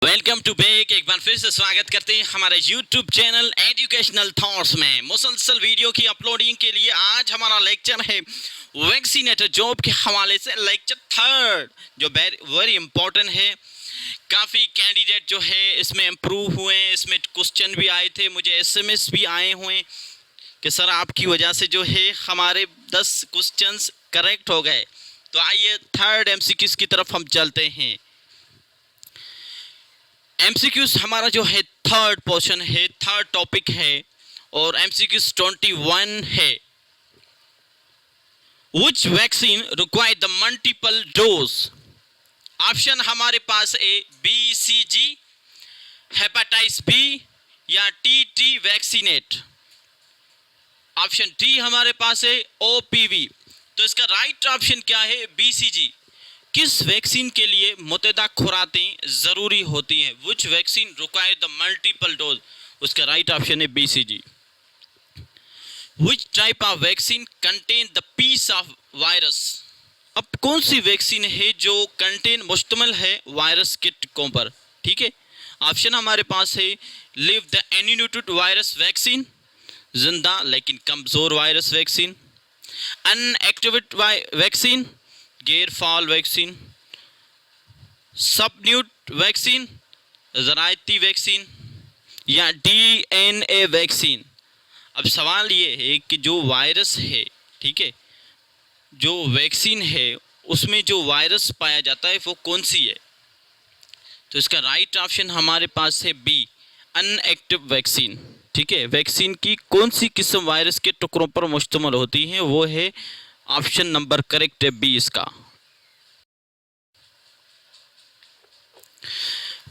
Welcome to back. एक बार फिर से स्वागत करते हैं हमारे YouTube चैनल एजुकेशनल थॉट्स में। मुसलसल वीडियो की अपलोडिंग के लिए आज हमारा लेक्चर है वैक्सीनेटर जॉब के हवाले से लेक्चर थर्ड, जो वेरी इंपॉर्टेंट है। काफ़ी कैंडिडेट जो है इसमें इम्प्रूव हुए हैं, इसमें क्वेश्चन भी आए थे, मुझे SMS भी आए हुए कि सर आपकी वजह से जो है हमारे 10 क्वेश्चंस करेक्ट हो गए। तो आइए थर्ड MCQs की तरफ हम चलते हैं। MCQs हमारा जो है थर्ड पोर्शन है, थर्ड टॉपिक है और MCQs 21 है। Which vaccine require the multiple dose? Option हमारे पास ए BCG, हेपेटाइटिस B या TT वैक्सीनेट। ऑप्शन डी हमारे पास है OPV। तो इसका राइट ऑप्शन क्या है? BCG। किस वैक्सीन के लिए मुतहदा खुराकें ज़रूरी होती हैं? Which vaccine require the multiple dose? उसका राइट ऑप्शन है BCG। Which type of vaccine contain the piece of virus? अब कौन सी वैक्सीन है जो कंटेन मुश्तमिल है वायरस के टिक्कों पर? ठीक है, ऑप्शन हमारे पास है लिव द एन्यूनेटेड वायरस वैक्सीन, जिंदा लेकिन कमज़ोर वायरस वैक्सीन, अनएक्टिवेटेड वैक्सीन, गैर फाल वैक्सीन, सबन्यूट वैक्सीन, ज़रायती वैक्सीन या DNA वैक्सीन। अब सवाल ये है कि जो वायरस है, ठीक है, जो वैक्सीन है उसमें जो वायरस पाया जाता है वो कौन सी है? तो इसका राइट ऑप्शन हमारे पास है B, अनएक्टिव वैक्सीन। ठीक है, वैक्सीन की कौन सी किस्म वायरस के टुकड़ों पर मुश्तमिल होती है? वो है ऑप्शन नंबर करेक्ट है B इसका।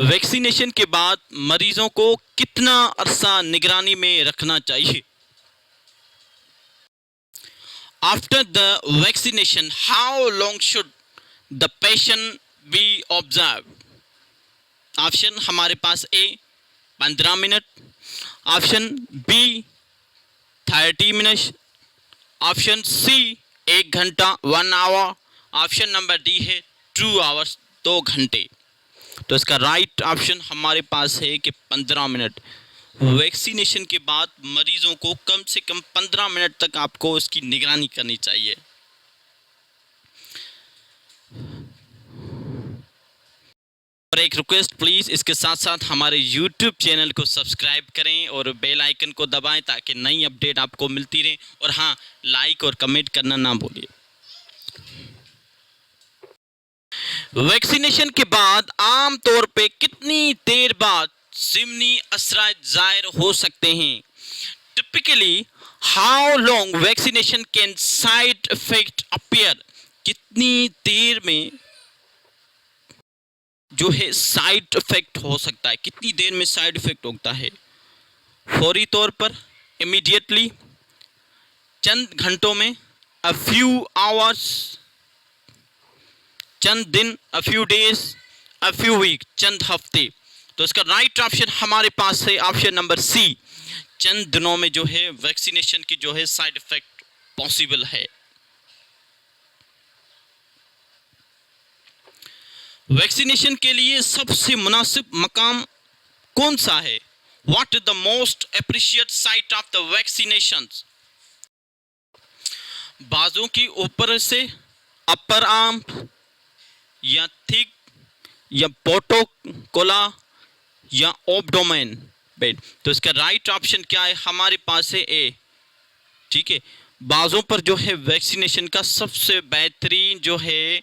वैक्सीनेशन के बाद मरीजों को कितना अरसा निगरानी में रखना चाहिए? After the vaccination how long should the patient B observe? Option हमारे पास ए 15 minute, option B 30 minute, option C 1 घंटा 1 आवर, ऑप्शन नंबर डी है 2 आवर्स 2 घंटे। तो इसका राइट ऑप्शन हमारे पास है कि 15 मिनट। वैक्सीनेशन के बाद मरीजों को कम से कम 15 मिनट तक आपको इसकी निगरानी करनी चाहिए। और एक रिक्वेस्ट प्लीज़, इसके साथ साथ हमारे YouTube चैनल को सब्सक्राइब करें और बेल आइकन को दबाएं ताकि नई अपडेट आपको मिलती रहे। और हाँ, लाइक और कमेंट करना ना भूलिए। वैक्सीनेशन के बाद आम तौर पे कितनी देर बाद ज़िमनी असरात ज़ाहिर हो सकते हैं? Typically how long vaccination can side effect appear? कितनी देर में जो है साइड इफेक्ट हो सकता है, कितनी देर में साइड इफेक्ट होता है? फौरी तौर पर, इमीडिएटली, चंद घंटों में, अ फ्यू आवर्स, चंद दिन, a few days, a few week, चंद हफ्ते। तो इसका राइट ऑप्शन हमारे पास है ऑप्शन नंबर C, चंद दिनों में जो है वैक्सीनेशन की जो है साइड इफेक्ट पॉसिबल है। वैक्सीनेशन के लिए सबसे मुनासिब मकाम कौन सा है? What is the most appreciate site of the vaccination? बाजू की ऊपर से, अपर आर्म या थिक या पोटोकोला या ओब्डोमेन बेड? तो इसका राइट ऑप्शन क्या है? हमारे पास है A। ठीक है, बाजों पर जो है वैक्सीनेशन का सबसे बेहतरीन जो है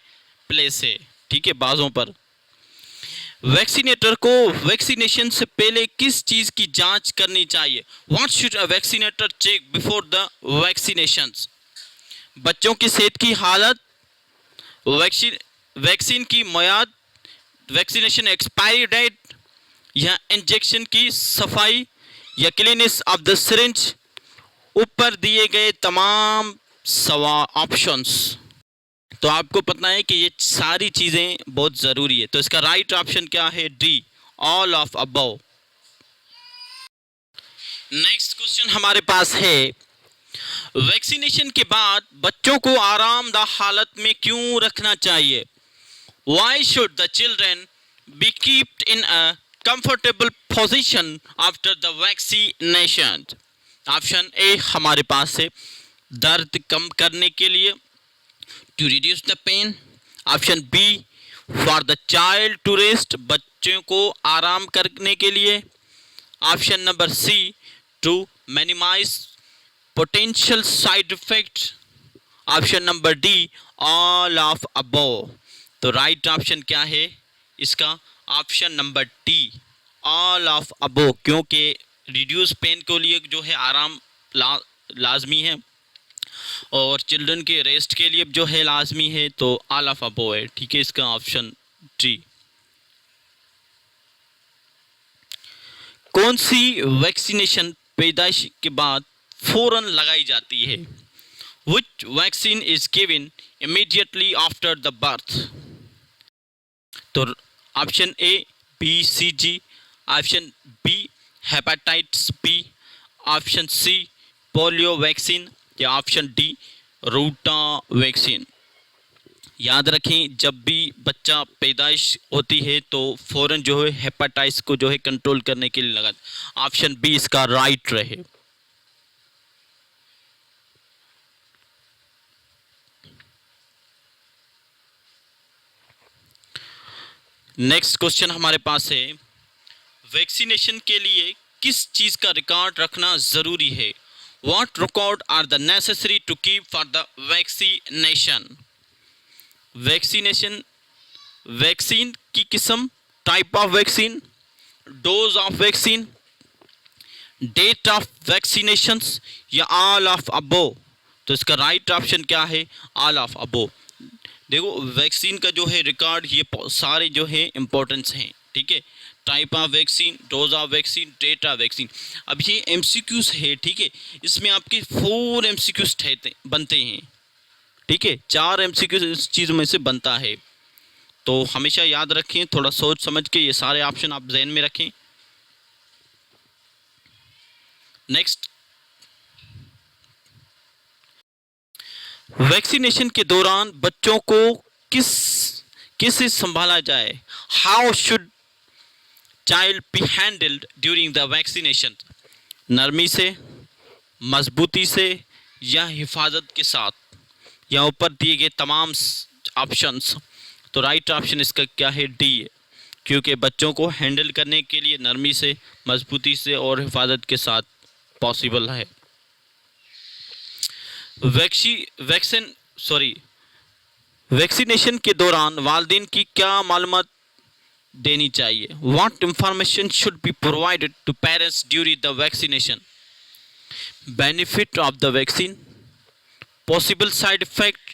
प्लेस है। ठीक है, बाजों पर। वैक्सीनेटर को वैक्सीनेशन से पहले किस चीज की जांच करनी चाहिए? What should a vaccinator check before the vaccination? बच्चों की सेहत की हालत, वैक्सीन की मियाद, वैक्सीनेशन एक्सपायरी डेट या इंजेक्शन की सफाई या क्लीनेस ऑफ द सिरिंज। ऊपर दिए गए तमाम ऑप्शंस, तो आपको पता है कि ये सारी चीज़ें बहुत ज़रूरी है। तो इसका राइट ऑप्शन क्या है? D, all of above. Next question हमारे पास है, वैक्सीनेशन के बाद बच्चों को आरामदायक हालत में क्यों रखना चाहिए? Why should the children be kept in a comfortable position after the vaccination? Option A हमारे पास है दर्द कम करने के लिए, to reduce the pain. Option B for the child to rest, बच्चों को आराम करने के लिए. Option number C to minimize potential side effects. Option number D all of above. तो राइट ऑप्शन क्या है इसका? Option number D all of above, क्योंकि रिड्यूस पेन के लिए जो है आराम लाजमी है और चिल्ड्रन के रेस्ट के लिए जो है लाजमी है, तो ऑल ऑफ अबव है. ठीक है, इसका ऑप्शन डी. कौन सी वैक्सीनेशन पैदाइश के बाद फौरन लगाई जाती है? Which vaccine is given immediately after the birth? तो option A BCG, option B hepatitis B, option C polio vaccine या ऑप्शन डी रूटा वैक्सीन. याद रखें, जब भी बच्चा पैदाइश होती है तो फौरन जो है हेपेटाइटिस को जो है कंट्रोल करने के लिए लगा. ऑप्शन बी इसका राइट रहे. नेक्स्ट क्वेश्चन हमारे पास है, वैक्सीनेशन के लिए किस चीज़ का रिकॉर्ड रखना ज़रूरी है? What record are the necessary to keep for the vaccination? Vaccination, vaccine की किस्म, type of vaccine, dose of vaccine, date of vaccinations या ऑल ऑफ अबोव. तो इसका राइट ऑप्शन क्या है? All of above. देखो, वैक्सीन का जो है रिकॉर्ड, ये सारे जो है इम्पोर्टेंस हैं. ठीक है, type of vaccine, dose of vaccine, date of vaccine. अब ये एमसीक्यूज है. ठीक है, इसमें आपके 4 एमसीक्यूज बनते हैं. ठीक है, 4 एमसीक्यूज इस चीज़ में से बनता है. तो हमेशा याद रखें, थोड़ा सोच समझ के ये सारे ऑप्शन आप जहन में रखें. नेक्स्ट, वैक्सीनेशन के दौरान बच्चों को किससे संभाला जाए? How should child be handled during the vaccination? नरमी से, मजबूती से या हिफाजत के साथ, या ऊपर दिए गए तमाम ऑप्शंस. तो राइट ऑप्शन इसका क्या है? डी है, क्योंकि बच्चों को हैंडल करने के लिए नरमी से, मजबूती से और हिफाजत के साथ पॉसिबल है. वैक्सीनेशन के दौरान वालिदैन की क्या मालूमात देनी चाहिए? What information should be provided to parents during the vaccination? Benefit of the vaccine, possible side effect,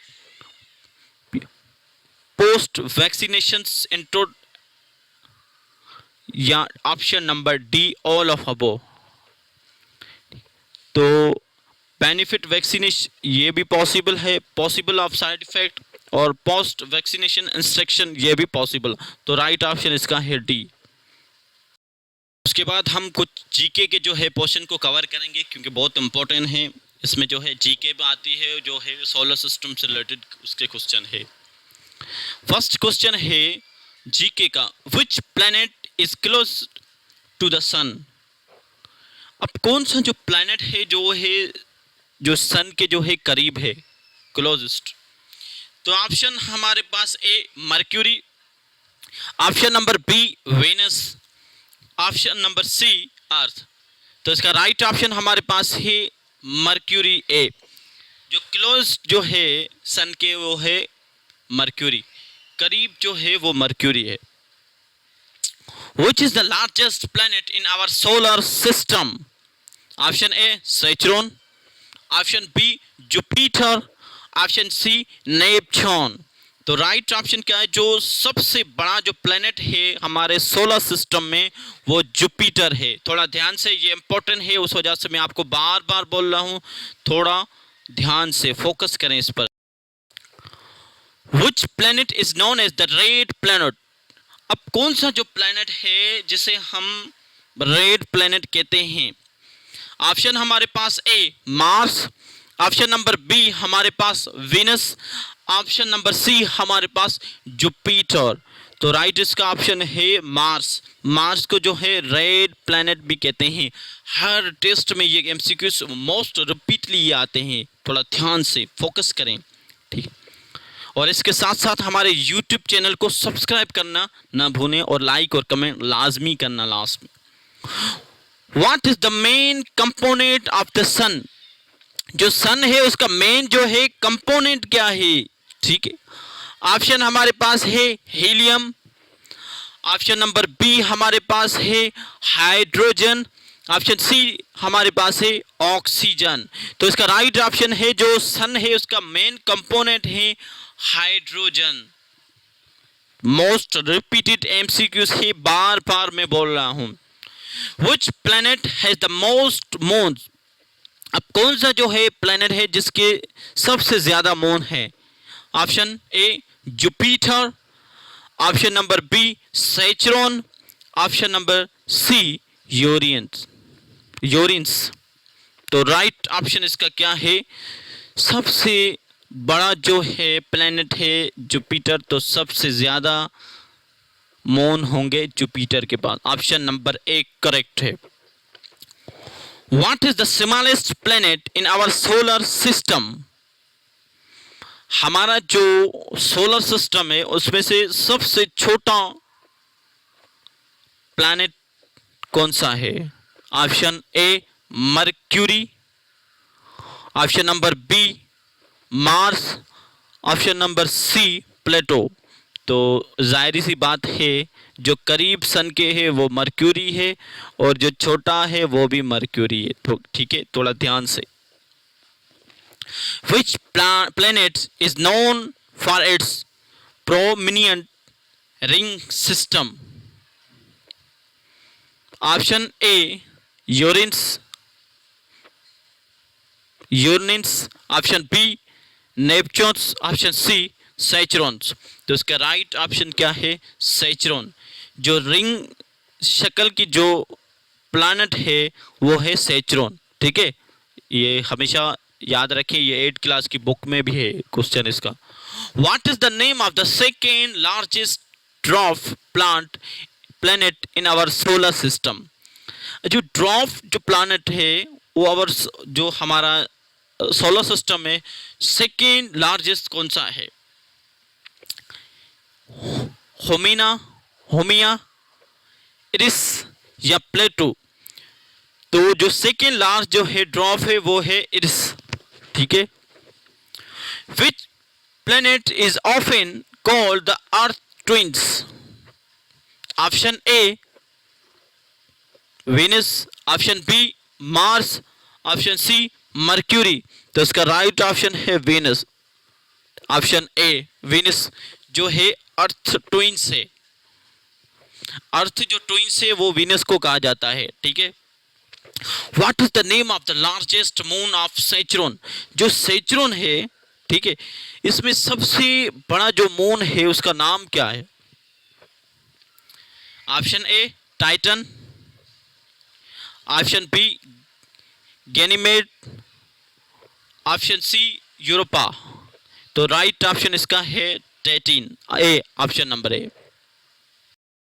post vaccination intro या option number D all of above. तो बेनिफिट वैक्सीनेशन ये भी पॉसिबल है, पॉसिबल ऑफ साइड इफेक्ट और post vaccination instruction ये भी possible. तो right option इसका है डी. उसके बाद हम कुछ जीके के जो है पोर्शन को कवर करेंगे, क्योंकि बहुत इंपॉर्टेंट है. इसमें जो है जीके भी आती है, जो है सोलर सिस्टम से रिलेटेड उसके क्वेश्चन है. फर्स्ट क्वेश्चन है जीके का, which planet is close to the sun? अब कौन सा जो प्लैनेट है जो सन के जो है करीब है, क्लोजेस्ट? तो ऑप्शन हमारे पास A Mercury, option number B Venus, option number C Earth. तो इसका राइट ऑप्शन हमारे पास है मर्क्यूरी ए. जो क्लोज जो है सन के वो है मर्क्यूरी, करीब जो है वो मर्क्यूरी है. Which is the largest planet in our solar system? Option A Saturn, option B Jupiter, option C Neptune. तो राइट ऑप्शन क्या है? जो सबसे बड़ा जो प्लेनेट है हमारे सोलर सिस्टम में वो जुपिटर है. थोड़ा ध्यान से, ये इंपॉर्टेंट है, उस वजह से मैं आपको बार बार बोल रहा हूँ, थोड़ा ध्यान से फोकस करें इस पर. Which planet is known as the red planet? अब कौन सा जो प्लैनेट है जिसे हम रेड प्लैनेट कहते हैं? ऑप्शन हमारे पास A Mars, option number B हमारे पास वीनस, ऑप्शन नंबर सी हमारे पास जुपिटर. तो राइट इसका ऑप्शन है मार्स। मार्स को जो है रेड प्लैनेट भी कहते हैं। हर टेस्ट में ये एमसीक्यूज मोस्ट रिपीटली ये आते हैं, थोड़ा ध्यान से फोकस करें, ठीक है। और इसके साथ साथ हमारे यूट्यूब चैनल को सब्सक्राइब करना ना भूलें और लाइक और कमेंट लाजमी करना लास्ट में। What is the main component of the sun? जो सन है उसका मेन जो है कंपोनेंट क्या है, ठीक है। ऑप्शन हमारे पास है हीलियम, ऑप्शन नंबर बी हमारे पास है हाइड्रोजन, ऑप्शन सी हमारे पास है ऑक्सीजन। तो इसका राइट ऑप्शन है जो सन है उसका मेन कंपोनेंट है हाइड्रोजन। मोस्ट रिपीटेड एमसीक्यूज है, बार बार मैं बोल रहा हूं। Which planet has the most moons? अब कौन सा जो है प्लैनेट है जिसके सबसे ज्यादा मून है? Option A Jupiter, option number B Saturn, option number C Uranus. तो राइट ऑप्शन इसका क्या है? सबसे बड़ा जो है प्लैनेट है जुपिटर, तो सबसे ज्यादा मून होंगे जुपिटर के पास। ऑप्शन नंबर ए करेक्ट है। What is the smallest planet in our solar system? हमारा जो सोलर सिस्टम है उसमें से सबसे छोटा प्लैनेट कौन सा है? Option A Mercury, option number B Mars, option number C Pluto. तो जाहिर सी बात है जो करीब सन के है वो मरक्यूरी है और जो छोटा है वो भी मरक्यूरी है, तो ठीक है, थोड़ा ध्यान से। Which planet is known for its prominent ring system? Option A Uranus, option B Neptune, option C Saturn। तो इसका राइट ऑप्शन क्या है? सैचुरन। जो रिंग शक्ल की जो प्लैनेट है वो है सैचुरन, ठीक है। ये हमेशा याद रखें, ये 8th क्लास की बुक में भी है क्वेश्चन इसका। What is the name of the second largest dwarf planet in our solar system? जो ड्वार्फ जो प्लैनेट है वो आवर जो हमारा सोलर सिस्टम में सेकेंड लार्जेस्ट कौन सा है? होमिया, इरिस या प्लेटो। तो जो सेकेंड लार्ज जो है ड्वार्फ है वो है इरिस, ठीक है। Which planet is often called the Earth twins? Option A Venus, option B Mars, option C Mercury। तो इसका राइट ऑप्शन है वेनस। ऑप्शन ए वेनस जो है अर्थ ट्विंस है। अर्थ जो ट्विंस है वो वीनस को कहा जाता है, ठीक है। What is the name of the largest moon of Saturn? जो सैचुरन है, ठीक है, इसमें सबसे बड़ा जो मून है उसका नाम क्या है? Option A Titan, option B Ganymede, option C Europa. तो राइट ऑप्शन इसका है 13 ए, ऑप्शन नंबर ए।